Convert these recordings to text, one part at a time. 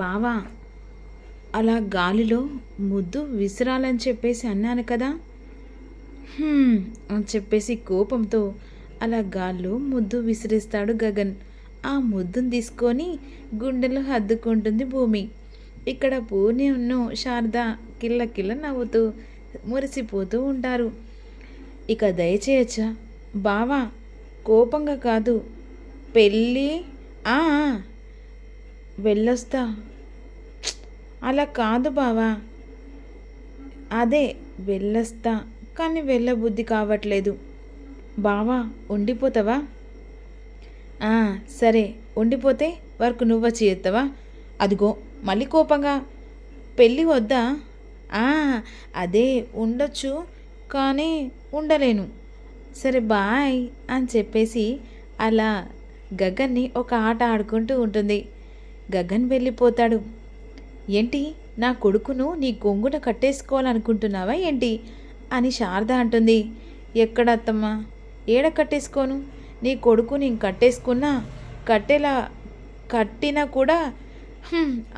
బావా అలా గాలిలో ముద్దు విసిరాలని చెప్పేసి అన్నాను కదా. అని చెప్పేసి కోపంతో అలా గాల్లో ముద్దు విసిరిస్తాడు గగన్. ఆ ముద్దును తీసుకొని గుండెలో హద్దుకుంటుంది భూమి. ఇక్కడ పూర్ణిను శారద కిల్ల కిల్ల నవ్వుతూ మురిసిపోతూ ఉంటారు. ఇక దయచేయచ్చా బావా, కోపంగా కాదు, పెళ్ళి ఆ వెళ్ళొస్తా. అలా కాదు బావా, అదే వెళ్ళొస్తా కానీ వెళ్ళబుద్ధి కావట్లేదు. బావా ఉండిపోతావా? సరే ఉండిపోతే వర్క్ నువ్వొచ్చి చేస్తావా? అదిగో మళ్ళీ కోపంగా, పెళ్ళి వద్దా? అదే ఉండొచ్చు కానీ ఉండలేను. సరే బాయ్ అని చెప్పేసి అలా గగన్ని ఒక ఆట ఆడుకుంటూ ఉంటుంది. గగన్ వెళ్ళిపోతాడు. ఏంటి, నా కొడుకును నీ కొంగున కట్టేసుకోవాలనుకుంటున్నావా ఏంటి అని శారద అంటుంది. ఎక్కడత్తమ్మా, ఏడ కట్టేసుకోను? నీ కొడుకు నేను కట్టేసుకున్నా కట్టినా కూడా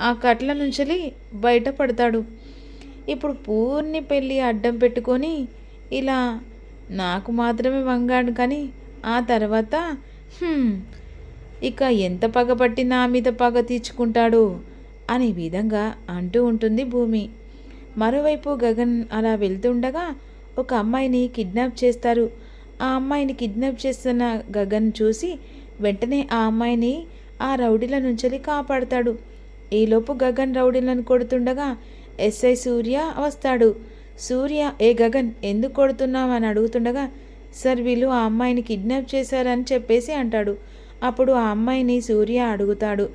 ఆ కట్ల నుంచి బయటపడతాడు. ఇప్పుడు పూర్ణి పెళ్ళి అడ్డం పెట్టుకొని ఇలా నాకు మాత్రమే వంగాడు కానీ ఆ తర్వాత ఇక ఎంత పగబట్టి నా మీద పగ తీర్చుకుంటాడు అనే విధంగా అంటూ ఉంటుంది భూమి. మరోవైపు గగన్ అలా వెళ్తుండగా ఒక అమ్మాయిని కిడ్నాప్ చేస్తారు. ఆ అమ్మాయిని కిడ్నాప్ చేస్తున్న గగన్ చూసి వెంటనే ఆ అమ్మాయిని ఆ రౌడీల నుంచి కాపాడతాడు. ఈలోపు గగన్ రౌడీలను కొడుతుండగా ఎస్ఐ సూర్య వస్తాడు. సూర్య, ఏ గగన్ ఎందుకు కొడుతున్నావు అని అడుగుతుండగా, సార్ వీళ్ళు ఆ అమ్మాయిని కిడ్నాప్ చేశారని చెప్పేసి అంటాడు. అప్పుడు ఆ అమ్మాయిని సూర్య అడుగుతాడు,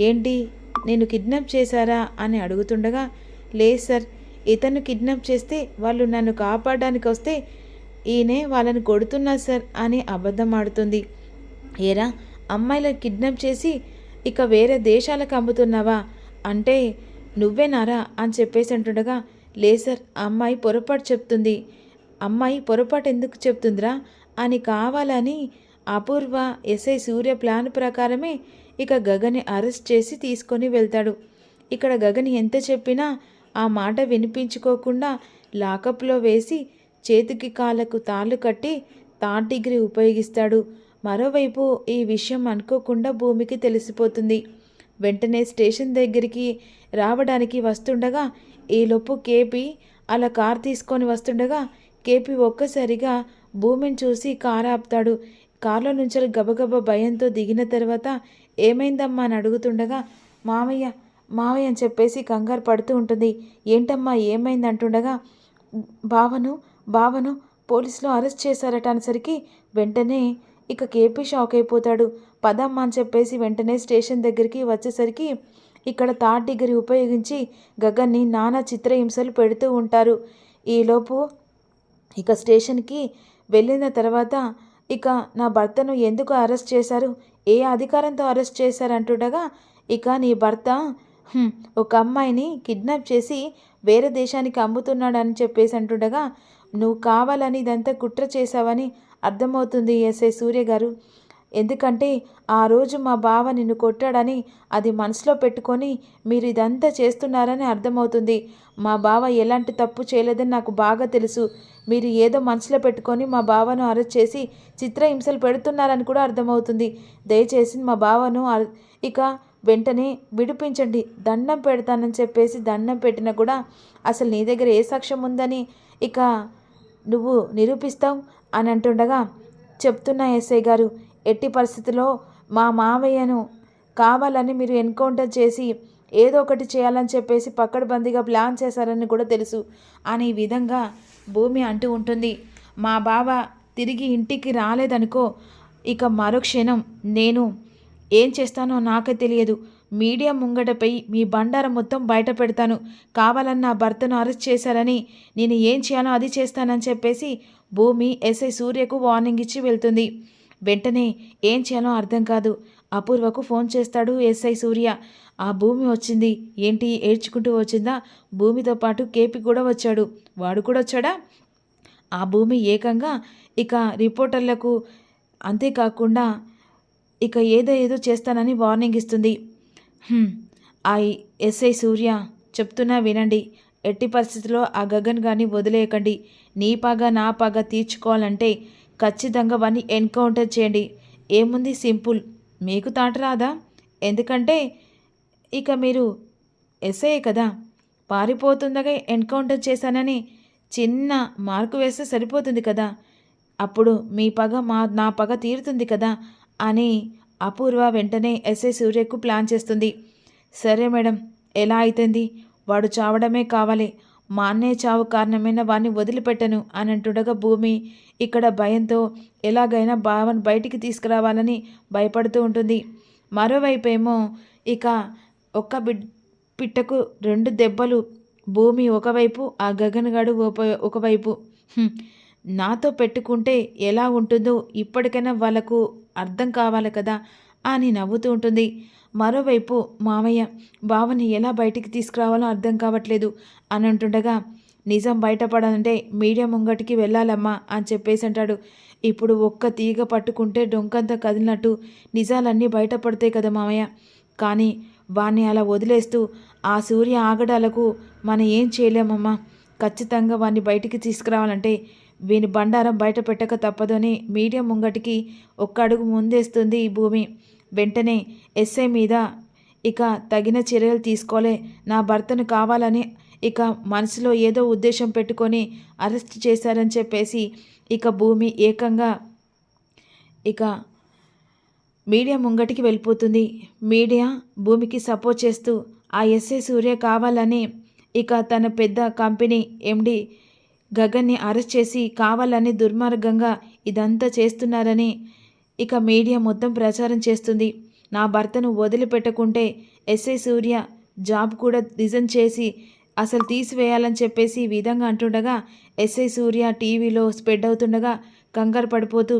ఏంటి నేను కిడ్నాప్ చేశారా అని అడుగుతుండగా, లేదు సార్, ఇతను కిడ్నాప్ చేస్తే వాళ్ళు నన్ను కాపాడడానికి వస్తే ఈయనే వాళ్ళని కొడుతున్నా సార్ అని అబద్ధం ఆడుతుంది. ఏరా, అమ్మాయిలను కిడ్నాప్ చేసి ఇక వేరే దేశాలకు అమ్ముతున్నావా అంటే నువ్వేనారా అని చెప్పేసి అంటుండగా, లేదు సార్, అమ్మాయి పొరపాటు చెప్తుంది. అమ్మాయి పొరపాటు ఎందుకు చెప్తుందిరా అని కావాలని అపూర్వ ఎస్ఐ సూర్య ప్లాన్ ప్రకారమే ఇక గగన్ని అరెస్ట్ చేసి తీసుకొని వెళ్తాడు. ఇక్కడ గగన్ ఎంత చెప్పినా ఆ మాట వినిపించుకోకుండా లాకప్లో వేసి చేతికి కాళ్ళకు తాళ్ళు కట్టి థర్డ్ డిగ్రీ ఉపయోగిస్తాడు. మరోవైపు ఈ విషయం అనుకోకుండా భూమికి తెలిసిపోతుంది. వెంటనే స్టేషన్ దగ్గరికి రావడానికి వస్తుండగా ఈలోపు కేపీ అలా కారు తీసుకొని వస్తుండగా కేపీ ఒక్కసారిగా భూమిని చూసి కారు ఆపుతాడు. కారులో నుంచి గబగబా భయంతో దిగిన తర్వాత ఏమైందమ్మా అని అడుగుతుండగా, మావయ్య మావయ్య అని చెప్పేసి కంగారు పడుతూ ఉంటుంది. ఏంటమ్మా ఏమైంది అంటుండగా, బావను పోలీసులు అరెస్ట్ చేశారట అనేసరికి వెంటనే ఇక కేపీ షాక్ అయిపోతాడు. పదమ్మా అని చెప్పేసి వెంటనే స్టేషన్ దగ్గరికి వచ్చేసరికి ఇక్కడ థర్డ్ డిగ్రీ ఉపయోగించి గగన్ని నానా చిత్రహింసలు పెడుతూ ఉంటారు. ఈలోపు ఇక స్టేషన్కి వెళ్ళిన తర్వాత ఇక నా భర్తను ఎందుకు అరెస్ట్ చేశారు, ఏ అధికారంతో అరెస్ట్ చేశారు అంటుండగా, ఇక నీ భర్త ఒక అమ్మాయిని కిడ్నాప్ చేసి వేరే దేశానికి అమ్ముతున్నాడని చెప్పేసి అంటుండగా, నువ్వు కావాలని ఇదంతా కుట్ర చేశావని అర్థమవుతుంది ఎస్ఐ సూర్య గారు. ఎందుకంటే ఆ రోజు మా బావ నిన్ను కొట్టాడని అది మనసులో పెట్టుకొని మీరు ఇదంతా చేస్తున్నారని అర్థమవుతుంది. మా బావ ఎలాంటి తప్పు చేయలేదని నాకు బాగా తెలుసు. మీరు ఏదో మనసులో పెట్టుకొని మా బావను అరెస్ట్ చేసి చిత్రహింసలు పెడుతున్నారని కూడా అర్థమవుతుంది. దయచేసి మా బావను ఇక వెంటనే విడిపించండి, దండం పెడతానని చెప్పేసి దండం పెట్టినా కూడా అసలు నీ దగ్గర ఏ సాక్ష్యం ఉందని ఇక నువ్వు నిరూపిస్తావు అని అంటుండగా, చెప్తున్నా ఎస్ఐ గారు, ఎట్టి పరిస్థితుల్లో మా మావయ్యను కావాలని మీరు ఎన్కౌంటర్ చేసి ఏదో ఒకటి చేయాలని చెప్పేసి పక్కడబందీగా ప్లాన్ చేశారని కూడా తెలుసు అనే విధంగా భూమి అంటూ ఉంటుంది. మా బావ తిరిగి ఇంటికి రాలేదనుకో, ఇక మరో క్షణం నేను ఏం చేస్తానో నాకే తెలియదు. మీడియా ముంగటపై మీ బండారం మొత్తం బయట పెడతాను. కావాలని నా భర్తను అరెస్ట్ చేశారని నేను ఏం చేయాలో అది చేస్తానని చెప్పేసి భూమి ఎస్ఐ సూర్యకు వార్నింగ్ ఇచ్చి వెళ్తుంది. వెంటనే ఏం చేయాలో అర్థం కాదు. అపూర్వకు ఫోన్ చేస్తాడు ఎస్ఐ సూర్య. ఆ భూమి వచ్చింది ఏంటి, ఏడ్చుకుంటూ వచ్చిందా? భూమితో పాటు కేపీ కూడా వచ్చాడు. వాడు కూడా వచ్చాడా? ఆ భూమి ఏకంగా ఇక రిపోర్టర్లకు అంతేకాకుండా ఇక ఏదో చేస్తానని వార్నింగ్ ఇస్తుంది. ఆ ఎస్ఐ సూర్య చెప్తున్నా వినండి. ఎట్టి పరిస్థితుల్లో ఆ గగన్ గారిని వదిలేయకండి. నీ పగ నా పగ తీర్చుకోవాలంటే ఖచ్చితంగా వాడిని ఎన్కౌంటర్ చేయండి. ఏముంది సింపుల్. మీకు తాట రాదా? ఎందుకంటే ఇక మీరు ఎస్ఐ కదా, పారిపోతుండగా ఎన్కౌంటర్ చేశానని చిన్న మార్కు వేస్తే సరిపోతుంది కదా, అప్పుడు మీ పగ నా పగ తీరుతుంది కదా అని అపూర్వ వెంటనే ఎస్ఐ సూర్యకు ప్లాన్ చేస్తుంది. సరే మేడం, ఎలా అవుతుంది? వాడు చావడమే కావాలి. మా అన్నయ్య చావు కారణమైన వాడిని వదిలిపెట్టను అని అంటుండగా భూమి ఇక్కడ భయంతో ఎలాగైనా భావన బయటికి తీసుకురావాలని భయపడుతూ ఉంటుంది. మరోవైపేమో ఇక ఒక్క పిట్టకు 2 దెబ్బలు. భూమి ఒకవైపు, ఆ గగన్ గడు ఒకవైపు. నాతో పెట్టుకుంటే ఎలా ఉంటుందో ఇప్పటికైనా వాళ్ళకు అర్థం కావాలి కదా అని నవ్వుతూ ఉంటుంది. మరోవైపు మామయ్య బావని ఎలా బయటికి తీసుకురావాలో అర్థం కావట్లేదు అని అంటుండగా, నిజం బయటపడాలంటే మీడియా ముంగటికి వెళ్ళాలమ్మా అని చెప్పేసి అంటాడు. ఇప్పుడు ఒక్క తీగ పట్టుకుంటే డొంకంతా కదిలినట్టు నిజాలన్నీ బయటపడతాయి కదా మామయ్య. కానీ వాణ్ణి అలా వదిలేస్తూ ఆ సూర్య ఆగడాలకు మనం ఏం చేయలేమమ్మా. ఖచ్చితంగా వాణ్ణి బయటికి తీసుకురావాలంటే వీని బండారం బయట పెట్టక తప్పదు అని మీడియా ముంగటికి ఒక్క అడుగు ముందేస్తుంది ఈ భూమి. వెంటనే ఎస్ఐ మీద ఇక తగిన చర్యలు తీసుకోలే, నా భర్తను కావాలని ఇక మనసులో ఏదో ఉద్దేశం పెట్టుకొని అరెస్ట్ చేశారని చెప్పేసి ఇక భూమి ఏకంగా ఇక మీడియా ముంగటికి వెళ్ళిపోతుంది. మీడియా భూమికి సపోర్ట్ చేస్తూ ఆ ఎస్ఐ సూర్య కావాలని ఇక తన పెద్ద కంపెనీ ఎండి గగన్ని అరెస్ట్ చేసి కావాలని దుర్మార్గంగా ఇదంతా చేస్తున్నారని ఇక మీడియా మొత్తం ప్రచారం చేస్తుంది. నా భర్తను వదిలిపెట్టకుంటే ఎస్ఐ సూర్య జాబ్ కూడా రిజైన్ చేసి అసలు తీసివేయాలని చెప్పేసి ఈ విధంగా అంటుండగా ఎస్ఐ సూర్య టీవీలో స్ప్రెడ్ అవుతుండగా కంగారు పడిపోతూ,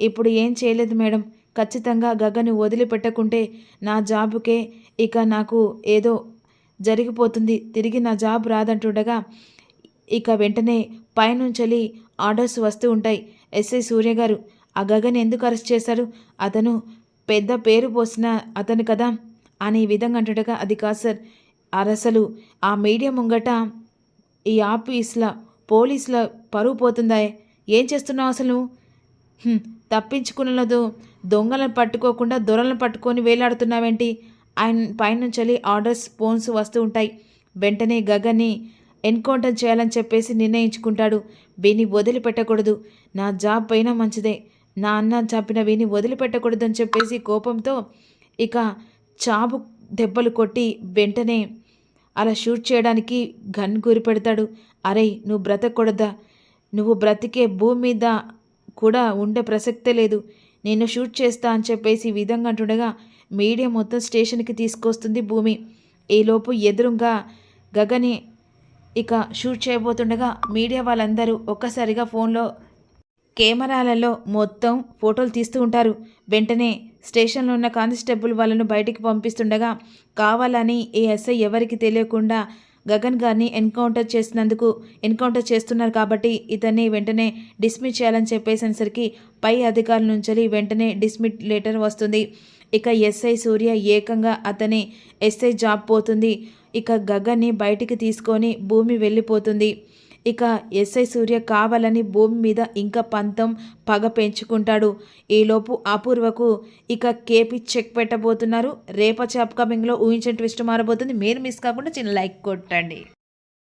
ఇప్పుడు ఏం చేయలేదు మేడం, ఖచ్చితంగా గగన్ని వదిలిపెట్టకుంటే నా జాబుకే ఇక నాకు ఏదో జరిగిపోతుంది, తిరిగి నా జాబ్ రాదంటుండగా ఇక వెంటనే పైనుంచెలి ఆర్డర్స్ వస్తూ ఉంటాయి. ఎస్ఐ సూర్య గారు, ఆ గగన్ ఎందుకు అరెస్ట్ చేశారు? అతను పెద్ద పేరు పోసిన అతను కదా అని ఈ విధంగా అంటుండగా, అది కాదు సార్, అసలు ఆ మీడియా ముంగట ఈ ఆఫీస్లో పోలీసుల పరువు పోతుందా? ఏం చేస్తున్నావు అసలు నువ్వు? తప్పించుకున్నదు దొంగలను పట్టుకోకుండా దొరలను పట్టుకొని వేలాడుతున్నావేంటి? ఆయన పైనుంచి ఆర్డర్స్ ఫోన్స్ వస్తూ ఉంటాయి. వెంటనే గగన్ని ఎన్కౌంటర్ చేయాలని చెప్పేసి నిర్ణయించుకుంటాడు. వీని వదిలిపెట్టకూడదు, నా జాబ్ పైన మంచిదే, నా అన్న చంపిన వీని వదిలిపెట్టకూడదు అని చెప్పేసి కోపంతో ఇక చాబు దెబ్బలు కొట్టి వెంటనే అలా షూట్ చేయడానికి గన్ గురి పెడతాడు. అరే నువ్వు బ్రతకూడదా? నువ్వు బ్రతికే భూమి మీద కూడా ఉండే ప్రసక్తే లేదు, నేను షూట్ చేస్తా అని చెప్పేసి ఈ విధంగా అంటుండగా మీడియా మొత్తం స్టేషన్కి తీసుకొస్తుంది భూమి. ఈలోపు ఎదురుగా గగని ఇక షూట్ చేయబోతుండగా మీడియా వాళ్ళందరూ ఒక్కసారిగా ఫోన్లో కెమెరాలలో మొత్తం ఫోటోలు తీస్తూ ఉంటారు. వెంటనే స్టేషన్లో ఉన్న కానిస్టేబుల్ వాళ్ళను బయటికి పంపిస్తుండగా కావాలని ఈ ఎస్ఐ ఎవరికి తెలియకుండా గగన్ గారిని ఎన్కౌంటర్ చేస్తున్నారు కాబట్టి ఇతన్ని వెంటనే డిస్మిస్ చేయాలని చెప్పేసరికి పై అధికారుల నుంచి వెంటనే డిస్మిస్ లెటర్ వస్తుంది. ఇక ఎస్ఐ సూర్య ఏకంగా అతని ఎస్ఐ జాబ్ పోతుంది. ఇక గగన్ని బయటికి తీసుకొని భూమి వెళ్ళిపోతుంది. ఇక ఎస్ఐ సూర్య కావాలని భూమి మీద ఇంకా పంతం పగ పెంచుకుంటాడు. ఈలోపు అపూర్వకు ఇక కేపీ చెక్ పెట్టబోతున్నారు. రేపటి అప్కమింగ్లో ఊహించిన ట్విస్ట్ మారబోతుంది. మీరు మిస్ కాకుండా చిన్న లైక్ కొట్టండి.